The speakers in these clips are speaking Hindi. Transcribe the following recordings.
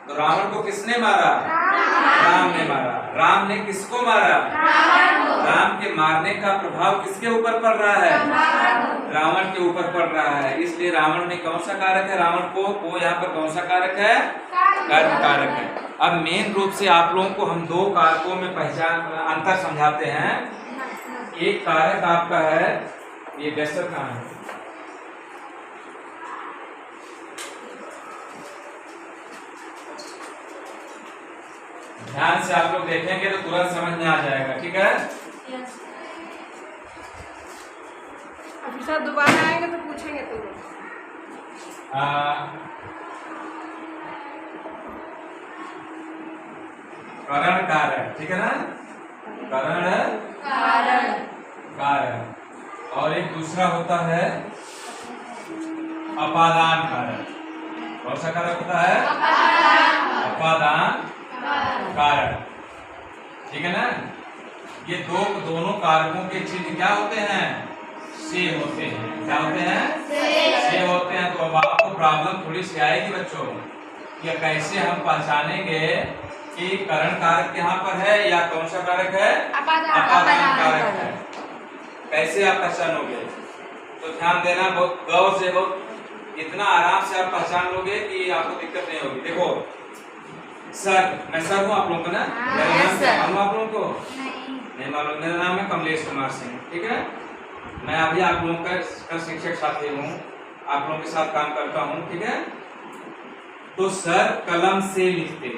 तो रावण को किसने मारा? राम ने मारा। राम ने किसको मारा? राम के मारने का प्रभाव किसके ऊपर पड़ रहा है? रावण के ऊपर पड़ रहा है। इसलिए रावण में कौन सा कारक है? रावण को यहाँ पर कौन सा कारक है? कर्म कारक है। अब मेन रूप से आप लोगों को हम दो कारकों में पहचान अंतर समझाते हैं। एक कारक आपका है, ये डस्टर कहाँ है? ध्यान से आप लोग देखेंगे तो तुरंत समझ में आ जाएगा, ठीक है? अभी सर दोबारा आएंगे तो पूछेंगे तो करण कारक, ठीक है ना? करण कारक। और एक दूसरा होता है अपादान कारक। कौन सा कारक होता है? अपादान कारक, ठीक है ना? ये दोनों कारकों के चिन्ह क्या होते हैं? से होते हैं। क्या होते हैं? से होते हैं। तो अब आपको प्रॉब्लम थोड़ी सी आएगी बच्चों कि कैसे हम पहचानेंगे कि करण कारक यहाँ पर है या कौन सा कारक है? अपादान कारक है। कैसे आप पहचानोगे? तो ध्यान देना बहुत गौर से, बहुत इतना आराम से आप पहचान लोगे कि आपको दिक्कत नहीं होगी। देखो सर, मैं सर हूँ आप लोगों को ना? मालूम आप लोगों को? नहीं मालूम। मेरा नाम है कमलेश कुमार सिंह, ठीक है? मैं अभी आप लोगों का शिक्षक साथी हूँ, आप लोगों के साथ काम करता हूँ, ठीक है? तो सर कलम से लिखते,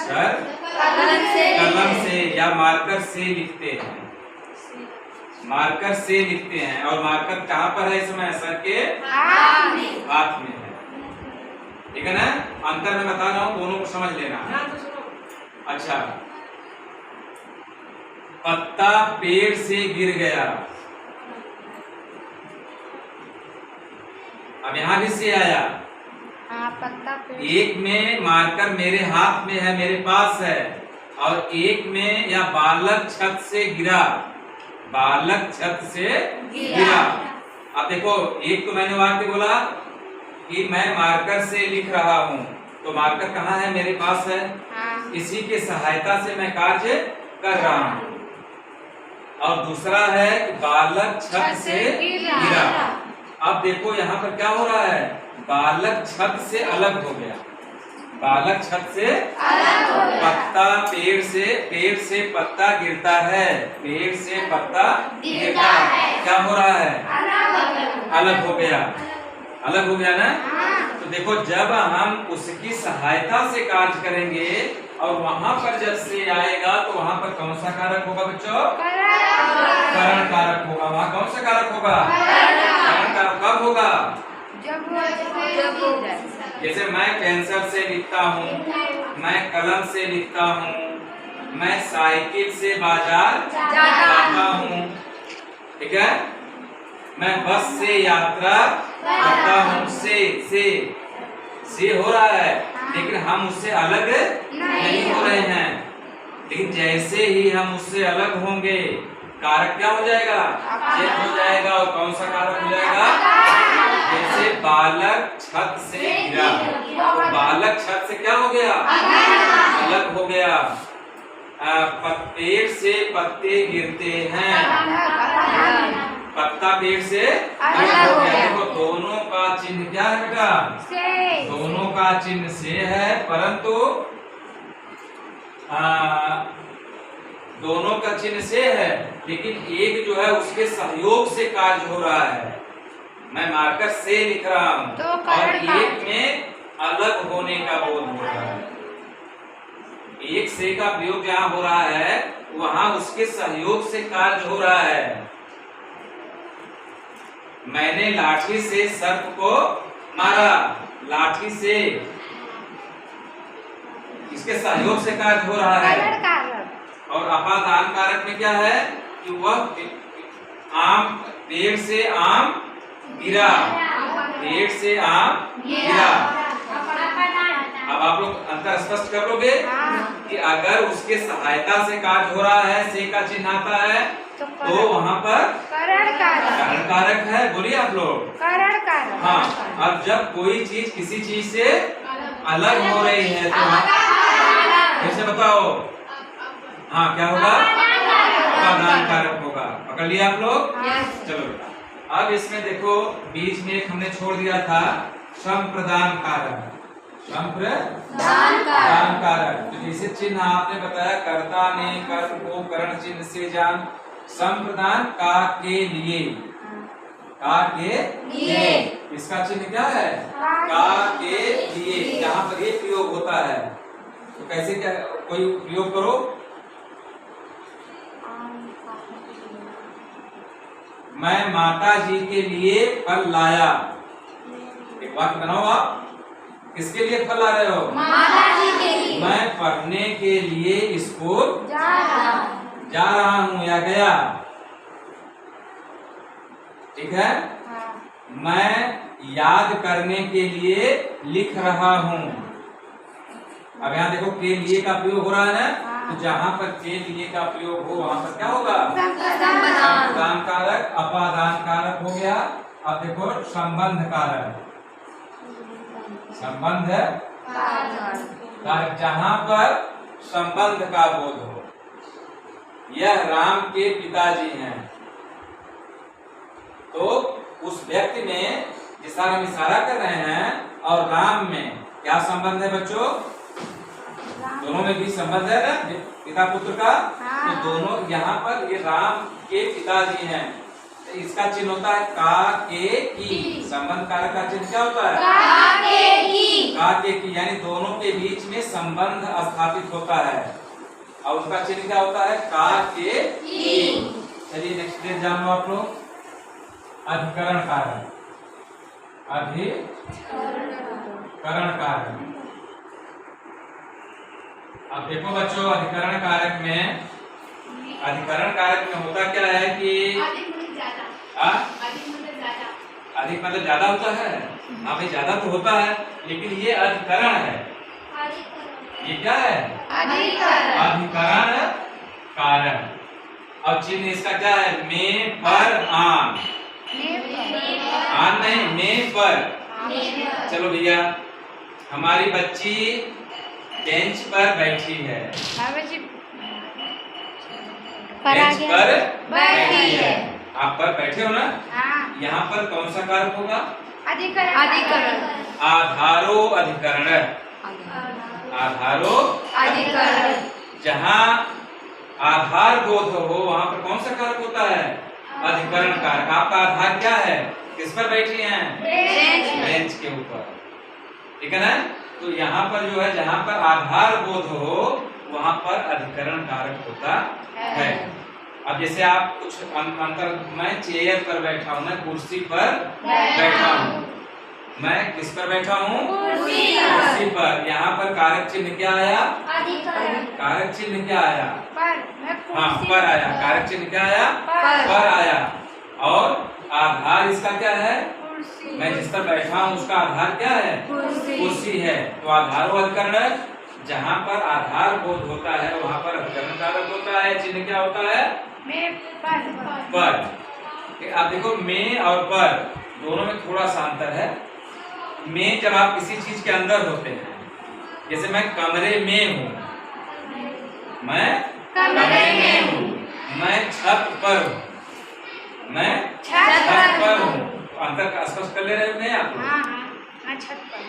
सर कलम से या मार्कर से लिखते हैं। मार्कर से लिखते हैं। और मार्कर कहाँ पर है? इसमें सर के हाथ में है, ठीक है ना? अंतर मैं बता रहा हूँ, दोनों को समझ लेना है। अच्छा, पत्ता पेड़ से गिर गया। अब यहां भी से आया। पत्ता पेड़। एक में मार्कर मेरे हाथ में है, मेरे पास है, और एक में या बालक छत से गिरा। बालक छत से गिरा। अब देखो, एक तो मैंने वाक्य बोला कि मैं मार्कर से लिख रहा हूँ, तो मार्कर कहाँ है? मेरे पास है। इसी के सहायता से मैं कार्य कर रहा हूँ। और दूसरा है कि बालक छत से गिरा। अब देखो यहाँ पर क्या हो रहा है? बालक छत से अलग हो गया। बालक छत से अलग हो गया। पत्ता पेड़ से पत्ता गिरता है। पेड़ से पत्ता गिरता है। क्या हो रहा है? अलग हो गया। अलग हो गया ना? तो देखो, जब हम उसकी सहायता से कार्य करेंगे और वहां पर जब से आएगा तो वहां पर कौन सा कारक होगा बच्चों? करण कारक होगा। वहां कौन सा कारक होगा? करण कारक कब होगा? जैसे मैं पेंसिल से लिखता हूँ, मैं कलम से लिखता हूँ, मैं साइकिल से बाजार जाता हूँ, ठीक है? मैं बस से यात्रा करता हूँ। से हो रहा है, लेकिन हम उससे अलग नहीं हो रहे हैं। लेकिन जैसे ही हम उससे अलग होंगे, कारक क्या हो जाएगा? चेंज हो जाएगा। और कौन सा कारक हो जाएगा? जैसे बालक छत से गिरा, तो बालक छत से क्या हो गया? अलग हो गया। पेड़ से पत्ते गिरते हैं। पत्ता पेड़ से अलग हो गया। देखो, दोनों का चिन्ह क्या है बेटा? दोनों का चिन्ह से है, परंतु दोनों का चिन्ह से है, लेकिन एक जो है उसके सहयोग से कार्य हो रहा है। मैं मार्कर से लिख रहा हूँ तो और एक में अलग होने का बोध हो रहा है। एक से का प्रयोग जहाँ हो रहा है, वहां उसके सहयोग से कार्य हो रहा है। मैंने लाठी से सर्प को मारा। लाठी से इसके सहयोग से कार्य हो रहा है। और अपादान कारक में क्या है कि वह आम, पेड़ से आम गिरा। पेड़ से आम गिरा। अब आप लोग अंतर स्पष्ट कर लोगे कि अगर उसके सहायता से कार्य हो रहा है, से का चिन्ह आता है, तो वहाँ पर करण कारक है। बोलिए आप लोग। करण कारक। हाँ। अब जब कोई चीज किसी चीज से अलग हो रही है तो कैसे बताओ? हाँ, क्या होगा? अपादान कारक होगा। पकड़ लिया आप लोग? चलो अब इसमें देखो बीच में एक हमने छोड़ दिया था संप्रदान कारक। संप्रदान कारक तो जैसे चिन्ह आपने बताया कर्ता ने कर्म को करण चिन्ह से जान। संप्रदान का के लिए, का के लिए इसका चिन्ह क्या है? का के लिए। यहाँ पर ये प्रयोग होता है तो कैसे, क्या कोई प्रयोग करो? मैं माता जी के लिए फल लाया। एक वाक्य बनाओ आप, किसके लिए फल ला रहे हो? माता जी के लिए। मैं पढ़ने के लिए स्कूल जा रहा हूँ या गया। ठीक है। मैं याद करने के लिए लिख रहा हूँ। अब यहाँ देखो के लिए का प्रयोग हो रहा है ना, तो जहाँ पर के लिए का प्रयोग हो वहाँ पर क्या होगा? संप्रदान कारक। अपादान कारक हो गया। अब देखो संबंध कारक। संबंध कारक जहाँ पर संबंध का बोध हो। यह राम के पिताजी हैं तो उस व्यक्ति में जिस हम इशारा कर रहे हैं और राम में क्या संबंध है बच्चों? दोनों में भी संबंध है ना, पिता पुत्र का। तो दोनों यहाँ पर ये राम के पिताजी हैं तो इसका चिन्ह होता है का के की। संबंध कारक का चिन्ह क्या होता है? का के की, यानी दोनों के बीच में संबंध स्थापित होता है और उसका चिन्ह क्या होता है? का के की। चलिए नेक्स्ट डेट जान लो आप लोग। अधिकरण कारक। अधिकरण कारक। अब देखो बच्चों अधिकरण कारक में होता क्या है कि अधिक मतलब ज्यादा होता है। हाँ भाई ज्यादा तो होता है लेकिन ये अधिकरण है। ये क्या है? अधिकरण कारक। और चिन्ह इसका क्या है? में पर आन। आन नहीं, में पर। चलो भैया हमारी बच्ची बेंच पर बैठी है। बेंच पर बैठी है। आप पर बैठे हो ना? यहाँ पर कौन सा कारक होगा? अधिकरण। आधारो अधिकरण। आधारो अधिकरण। जहाँ आधार बोध हो वहाँ पर कौन सा कारक होता है? अधिकरण कारक। आपका आधार क्या है? किस पर बैठी हैं? बेंच के ऊपर। ठीक है ना? तो यहाँ पर जो है जहाँ पर आधार बोध हो वहाँ पर अधिकरण कारक होता है। अब जैसे आप कुछ अंतर, मैं चेयर पर बैठा हूँ, मैं कुर्सी पर बैठा हूँ। मैं किस पर बैठा हूँ? कुर्सी पर। यहाँ पर कारक चिन्ह क्या आया? कारक चिन्ह क्या आया? हाँ पर आया। कारक चिन्ह क्या आया? पर आया। और आधार इसका क्या है? मैं जिस पर बैठा हूँ उसका आधार क्या है? कुर्सी है। तो आधारो अधिकरण, जहाँ पर आधार बोध होता है वहाँ पर अधिकरण कारक होता है। चिन्ह क्या होता है? पर। आप देखो में और पर दोनों में थोड़ा सा अंतर है। में जब आप किसी चीज के अंदर होते हैं, जैसे मैं कमरे में हूँ, मैं कमरे में हूँ, मैं छत पर हूँ, मैं छत पर हूँ। अंतर का स्पष्ट कर ले रहे हो नहीं आप?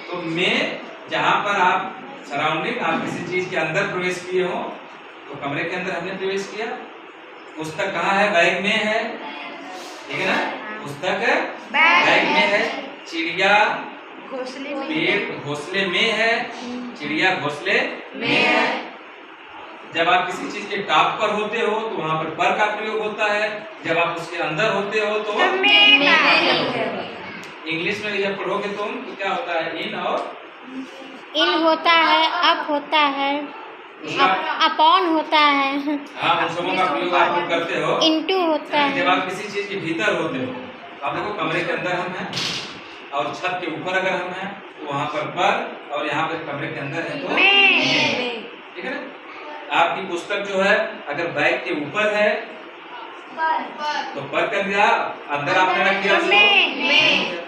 तो में जहाँ पर आप सराउंडिंग, आप किसी चीज के अंदर प्रवेश किए हो, तो कमरे के अंदर हमने प्रवेश किया। पुस्तक कहाँ है? बैग में है। ठीक है ना? पुस्तक बैग में है। चिड़िया पेड़ घोंसले में है। चिड़िया घोंसले में है। जब आप किसी चीज के टॉप पर होते हो तो वहाँ पर का प्रयोग होता है। जब आप उसके अंदर होते हो तो इंग्लिश में जब पढ़ोगे तुम तो क्या होता है? इन और इन होता है, अप होता है, अपॉन होता है। हाँ उन सबों का प्रयोग आप लोग करते हो। इनटू होता है। जब आप किसी चीज के भीतर होते हो, आप देखो कमरे के अंदर हम हैं और छत के ऊपर अगर हम हैं तो वहाँ पर और यहाँ पर कमरे के अंदर है तो ठीक है ना? आपकी पुस्तक जो है अगर बैग के ऊपर है तो पर कर दिया, अंदर आपने रख दिया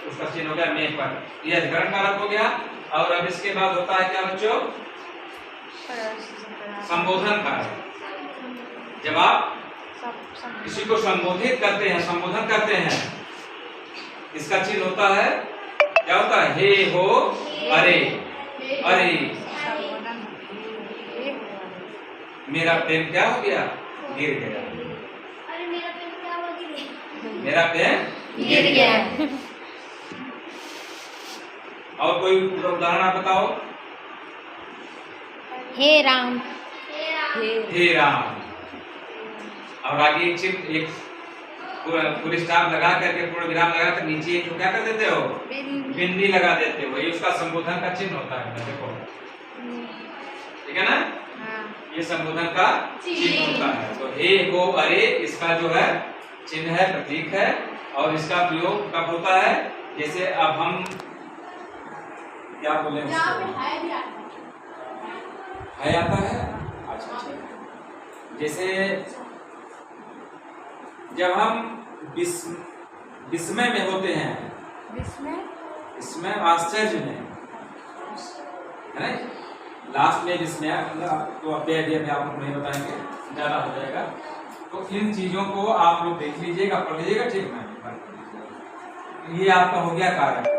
उसका चिन्ह हो गया में पर। यह अधिकरण कारक हो गया। और अब इसके बाद होता है क्या बच्चों? संबोधन कारक। जब आप किसी को संबोधित करते हैं, संबोधन करते हैं, इसका चिन्ह होता है, क्या होता है? हे, हो, अरे, अरे। मेरा पेन क्या हो गया? गिर गया। मेरा पेन गिर गया। और कोई उदाहरण आप बताओ। हे राम। हे राम। और आगे एक चिन्ह, एक पूरी स्टॉप लगा करके, पूर्ण विराम लगा कर नीचे एक क्या कर देते हो? बिंदी लगा देते हो। ये उसका संबोधन का चिन्ह होता है। देखो, ठीक है ना? ये संबोधन का चिन्ह होता है। तो हे, हो, अरे इसका जो है चिन्ह है, प्रतीक है। और इसका प्रयोग कब होता है? जैसे अब हम क्या बोले उसको? है आता है। अच्छा, जैसे जब हम विस्मय में होते हैं, विस्मय आश्चर्य में, है ना? लास्ट में विस्मय, तो अभी आप लोग नहीं बताएंगे, ज्यादा हो जाएगा। तो इन चीजों को आप लोग देख लीजिएगा, पढ़ लीजिएगा, ठीक है? ये आपका हो गया कारक।